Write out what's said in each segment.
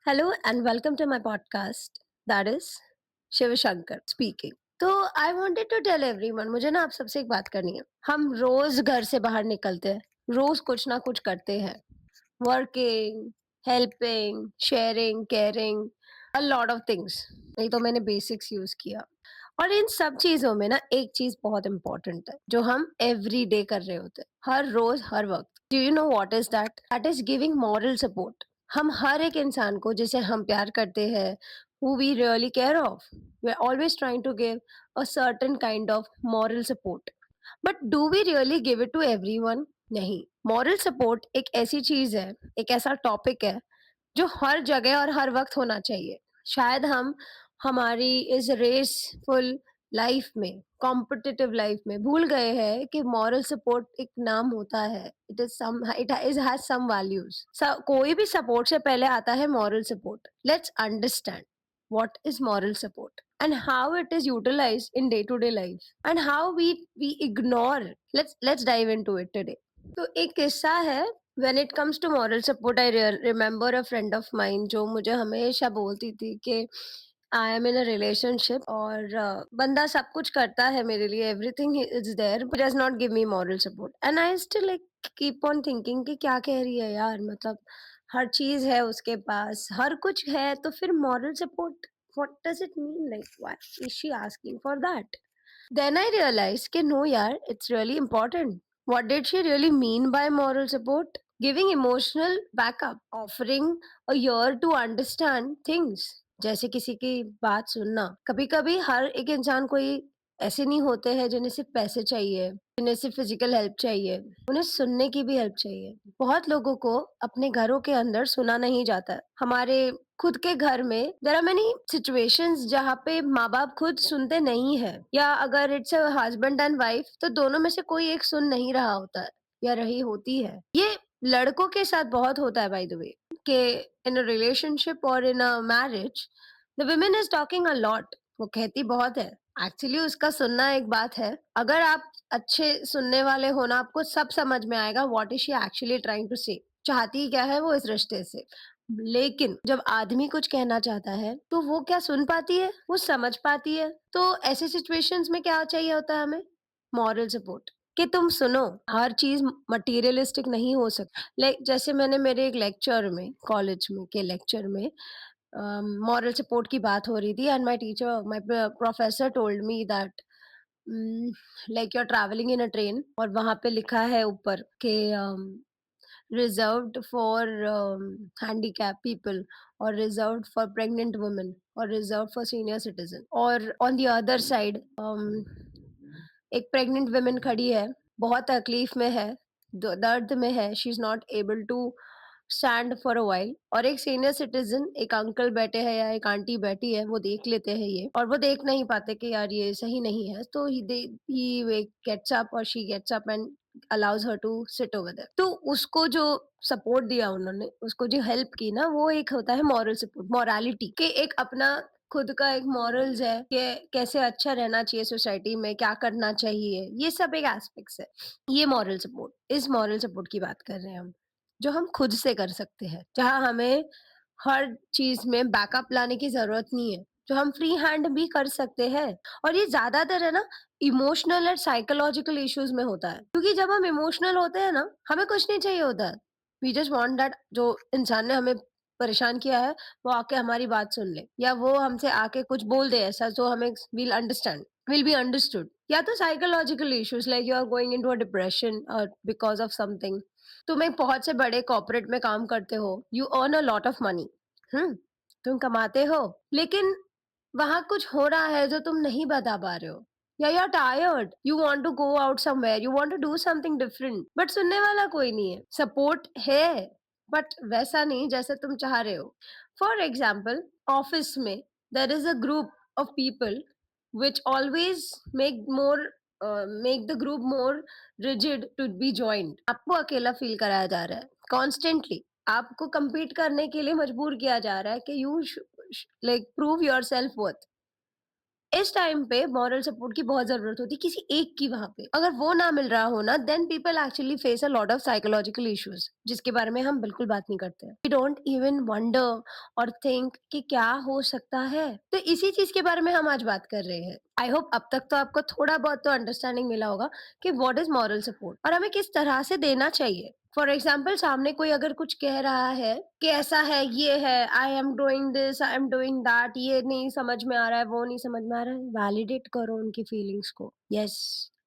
Hello and welcome to my podcast. That is Shiv Shankar speaking. तो I wanted to tell everyone, मुझे ना आप सबसे एक बात करनी है। हम रोज घर से बाहर निकलते हैं, रोज कुछ ना कुछ करते हैं। Working, helping, sharing, caring, a lot of things. नहीं तो मैंने बेसिक्स यूज किया। और इन सब चीजों में ना एक चीज बहुत इंपॉर्टेंट है जो हम एवरी डे कर रहे होते हैं, हर रोज हर वक्त। Do you know what is that? That is giving moral support. हम हर एक इंसान को जिसे हम प्यार करते हैं, who we really care of, we're always trying to give a certain kind of moral support. But do we really give it to everyone? नहीं। मॉरल सपोर्ट एक ऐसी चीज है, एक ऐसा टॉपिक है जो हर जगह और हर वक्त होना चाहिए। शायद हम हमारी इस रेसफुल लाइफ में, कॉम्पिटिटिव लाइफ में भूल गए हैं कि मॉरल सपोर्ट एक नाम होता है। It has some values. कोई भी सपोर्ट से पहले आता है moral support. Let's understand what is moral support and how it is utilized in day to day life and how we ignore. Let's dive into it today. तो एक किस्सा है। When it comes to moral support, I remember a friend of mine जो मुझे हमेशा बोलती थी कि I am in a relationship और बंदा सब कुछ करता है मेरे लिए, everything is there, but does not give me moral support. And I still like keep on thinking कि क्या कह रही है यार, मतलब हर चीज है उसके पास, हर कुछ है, तो फिर moral support what does it mean? Like why is she asking for that? Then I realized कि no यार, it's really important. What did she really mean by moral support? Giving emotional backup, offering a ear to understand things. जैसे किसी की बात सुनना। कभी कभी हर एक इंसान कोई ऐसे नहीं होते हैं जिन्हें सिर्फ पैसे चाहिए, जिन्हें सिर्फ फिजिकल हेल्प चाहिए, उन्हें सुनने की भी हेल्प चाहिए। बहुत लोगों को अपने घरों के अंदर सुना नहीं जाता है। हमारे खुद के घर में देयर आर मेनी सिचुएशंस जहाँ पे माँ बाप खुद सुनते नहीं है, या अगर it's a husband and wife तो दोनों में से कोई एक सुन नहीं रहा होता है या रही होती है। ये लड़कों के साथ बहुत होता है बाय द वे, कि इन अ रिलेशनशिप और in a marriage the women is talking a lot. वो कहती बहुत है। एक्चुअली उसका सुनना एक बात है। अगर आप अच्छे सुनने वाले हो ना, आपको सब समझ में आएगा what is she actually trying to say, चाहती क्या है वो इस रिश्ते से। लेकिन जब आदमी कुछ कहना चाहता है तो वो क्या सुन पाती है, वो समझ पाती है? तो ऐसे सिचुएशंस में क्या चाहिए होता है हमें? मॉरल सपोर्ट, कि तुम सुनो। हर चीज मटेरियलिस्टिक नहीं हो सकती। जैसे मैंने मेरे एक लेक्चर में, कॉलेज में के लेक्चर में मॉरल सपोर्ट की बात हो रही थी, and my professor told me that like you are travelling in a train और वहां पे लिखा है ऊपर कि reserved for handicapped people, or reserved for pregnant women, or reserved for senior citizen, और on the other side एक pregnant women खड़ी है, बहुत तकलीफ में है, दर्द में है, she is not able to stand for a while, और एक सीनियर सिटीजन, एक अंकल बैठे हैं या एक आंटी बैठी है, वो देख लेते हैं ये, और वो देख नहीं पाते कि यार ये सही नहीं है, तो ही गेट्स अप और she gets up and allows her to sit over there. तो उसको जो सपोर्ट दिया उन्होंने, उसको जो हेल्प की ना, वो एक होता है मॉरल सपोर्ट, मोरालिटी, कि एक अपना खुद का एक मॉरल्स है कि कैसे अच्छा रहना चाहिए सोसाइटी में, क्या करना चाहिए, ये सब एक एस्पेक्ट्स है। ये मॉरल सपोर्ट, इस मॉरल सपोर्ट की बात कर रहे हैं हम, जो हम खुद से कर सकते हैं, जहाँ हमें हर चीज में बैकअप लाने की जरूरत नहीं है, जो हम फ्री हैंड भी कर सकते हैं। और ये ज्यादातर है ना इमोशनल और साइकोलॉजिकल इश्यूज में होता है, क्योंकि जब हम इमोशनल होते हैं ना, हमें कुछ नहीं चाहिए होता है। वी जस्ट वांट दैट जो इंसान ने हमें परेशान किया है वो आके हमारी बात सुन ले, या वो हमसे आके कुछ बोल दे ऐसा जो हमें will understand, will be understood. या तो psychological issues like you are going into a depression और बिकॉज ऑफ समथिंग। तुम एक बहुत से बड़े कॉर्पोरेट में काम करते हो, you earn a lot of money, hmm, तुम कमाते हो, लेकिन वहां कुछ हो रहा है जो तुम नहीं बता पा रहे हो, या you are tired, you want to go out somewhere, you want to do something different, but सुनने वाला कोई नहीं है। सपोर्ट है बट वैसा नहीं जैसे तुम चाह रहे हो। फॉर एग्जाम्पल, ऑफिस में there is a group of people which always make the group more rigid to be joined। आपको अकेला फील कराया जा रहा है कॉन्स्टेंटली, आपको compete करने के लिए मजबूर किया जा रहा है कि you like prove your self worth. इस टाइम पे मॉरल सपोर्ट की बहुत ज़रूरत होती है किसी एक की वहाँ पे। अगर वो ना मिल रहा हो ना, then people actually face a lot of psychological issues, जिसके बारे में हम बिल्कुल बात नहीं करते हैं। वी डोंट इवन वंडर और थिंक कि क्या हो सकता है? तो इसी चीज़ के बारे में हम आज बात कर रहे हैं। आई होप अब तक तो आपको थोड़ा बहुत तो अंडरस्टैंडिंग मिला होगा कि व्हाट इज़ मॉरल सपोर्ट और हमें किस तरह से देना चाहिए। फॉर एग्जाम्पल सामने कोई अगर कुछ कह रहा है कि ऐसा है, ये है, I am doing this, I am doing that, ये नहीं समझ में आ रहा है, वो नहीं समझ में आ रहा है, वैलिडेट करो उनकी फीलिंग्स को। Yes,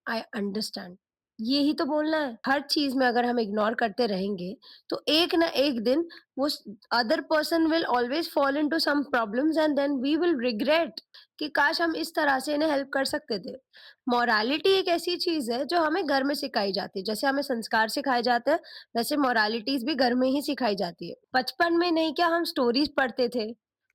I understand. यही तो बोलना है। हर चीज में अगर हम इग्नोर करते रहेंगे तो एक ना एक दिन वो other person will always fall into some problems and then we will regret कि काश हम इस तरह से इन्हें हेल्प कर सकते थे। मोरालिटी एक ऐसी चीज है जो हमें घर में सिखाई जाती है। जैसे हमें संस्कार सिखाए जाते हैं, वैसे मोरालिटीज भी घर में ही सिखाई जाती है। बचपन में नहीं क्या, हम स्टोरीज पढ़ते थे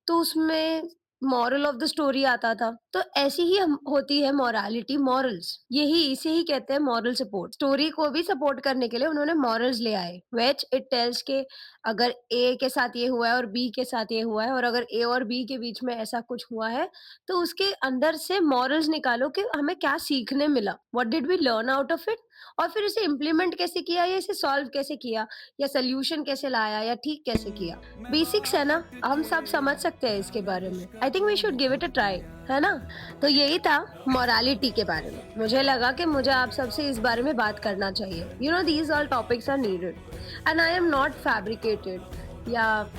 तो उसमें मॉरल ऑफ द स्टोरी आता था। तो ऐसी ही होती है मोरालिटी, मॉरल्स। यही इसे ही कहते हैं मॉरल सपोर्ट। स्टोरी को भी सपोर्ट करने के लिए उन्होंने मॉरल्स ले आए, व्हिच इट टेल्स के अगर ए के साथ ये हुआ है और बी के साथ ये हुआ है और अगर ए और बी के बीच में ऐसा कुछ हुआ है तो उसके अंदर से मॉरल्स निकालो कि हमें क्या सीखने मिला, what did we learn out of it, और फिर इसे इम्प्लीमेंट कैसे किया या इसे सॉल्व कैसे किया या सोल्यूशन कैसे लाया या ठीक कैसे किया। बेसिक्स है ना, हम सब समझ सकते हैं इसके बारे में। I think we should give it a try, है ना? तो यही था मोरालिटी के बारे में। मुझे लगा कि मुझे आप सबसे इस बारे में बात करना चाहिए। You know these all topics are needed and I am not fabricated या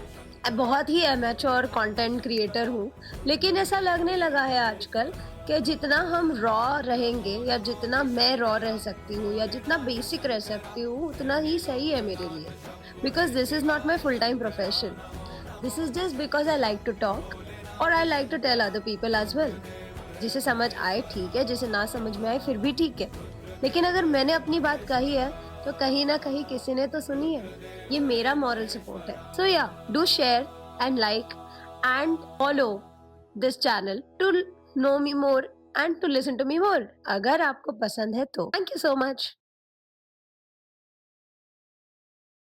बहुत ही एमेच्योर कंटेंट क्रिएटर हूँ, लेकिन ऐसा लगने लगा है आजकल कि जितना हम रॉ रहेंगे या जितना मैं रॉ रह सकती हूँ या जितना बेसिक रह सकती हूँ उतना ही सही है मेरे लिए, because this is not my full time profession. This is just because I like to talk और I like to tell other people as well. जिसे समझ आए ठीक है, जिसे ना समझ में आए फिर भी ठीक है, लेकिन अगर मैंने अपनी बात कही है तो कहीं ना कहीं किसी ने तो सुनी है। ये मेरा मॉरल सपोर्ट है। So yeah, do share and like and follow this channel to know me more and to listen to me more, अगर आपको पसंद है तो। Thank you so much.